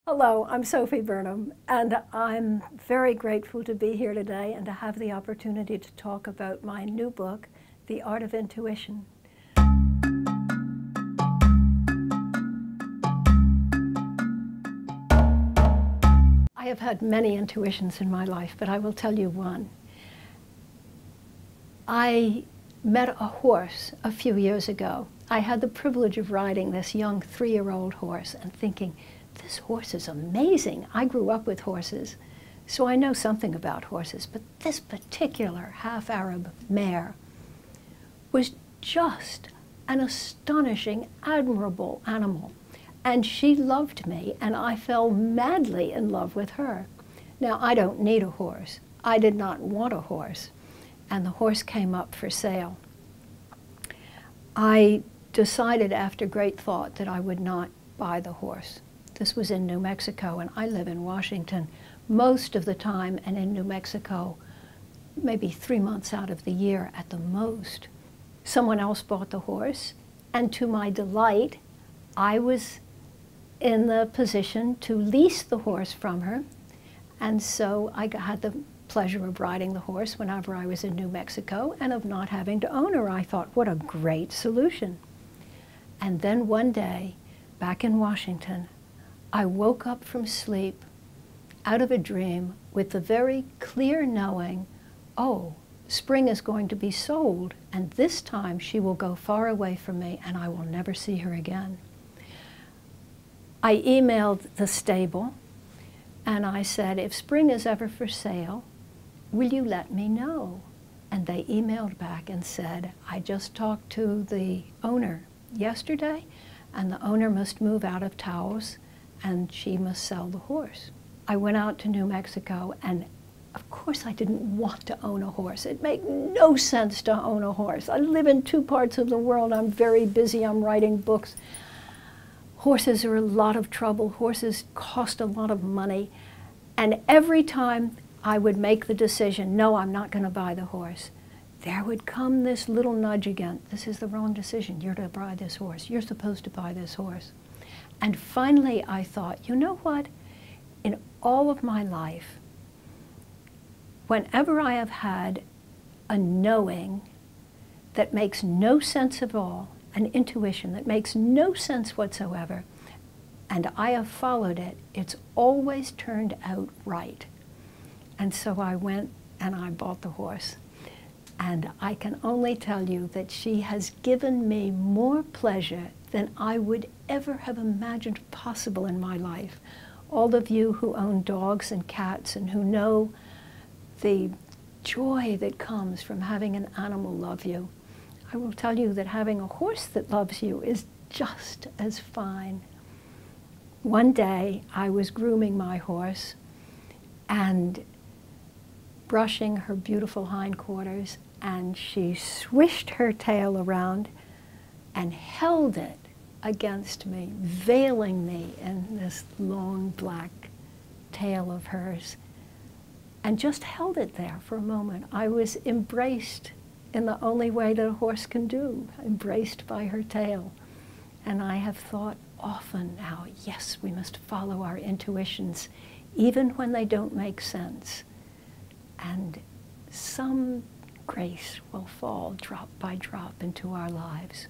Hello, I'm Sophy Burnham, and I'm very grateful to be here today and to have the opportunity to talk about my new book, The Art of Intuition. I have had many intuitions in my life, but I will tell you one. I met a horse a few years ago. I had the privilege of riding this young 3-year-old horse and thinking, this horse is amazing. I grew up with horses, so I know something about horses, but this particular half-Arab mare was just an astonishing, admirable animal. And she loved me, and I fell madly in love with her. Now, I don't need a horse. I did not want a horse, and the horse came up for sale. I decided after great thought that I would not buy the horse. This was in New Mexico, and I live in Washington most of the time, and in New Mexico, maybe 3 months out of the year at the most. Someone else bought the horse, and to my delight, I was in the position to lease the horse from her, and so I had the pleasure of riding the horse whenever I was in New Mexico and of not having to own her. I thought, what a great solution. And then one day, back in Washington, I woke up from sleep out of a dream with the very clear knowing, oh, Spring is going to be sold, and this time she will go far away from me and I will never see her again. I emailed the stable and I said, if Spring is ever for sale, will you let me know? And they emailed back and said, I just talked to the owner yesterday, and the owner must move out of Taos and she must sell the horse. I went out to New Mexico, and of course I didn't want to own a horse. It made no sense to own a horse. I live in 2 parts of the world. I'm very busy. I'm writing books. Horses are a lot of trouble. Horses cost a lot of money. And every time I would make the decision, no, I'm not going to buy the horse, there would come this little nudge again. This is the wrong decision. You're to buy this horse. You're supposed to buy this horse. And finally I thought, you know what? In all of my life, whenever I have had a knowing that makes no sense at all, an intuition that makes no sense whatsoever, and I have followed it, it's always turned out right. And so I went and I bought the horse. And I can only tell you that she has given me more pleasure than I would ever have imagined possible in my life. All of you who own dogs and cats and who know the joy that comes from having an animal love you, I will tell you that having a horse that loves you is just as fine. One day I was grooming my horse and brushing her beautiful hindquarters, and she swished her tail around and held it against me, veiling me in this long black tail of hers, and just held it there for a moment. I was embraced in the only way that a horse can do, embraced by her tail. And I have thought often now, yes, we must follow our intuitions, even when they don't make sense. And some grace will fall drop by drop into our lives.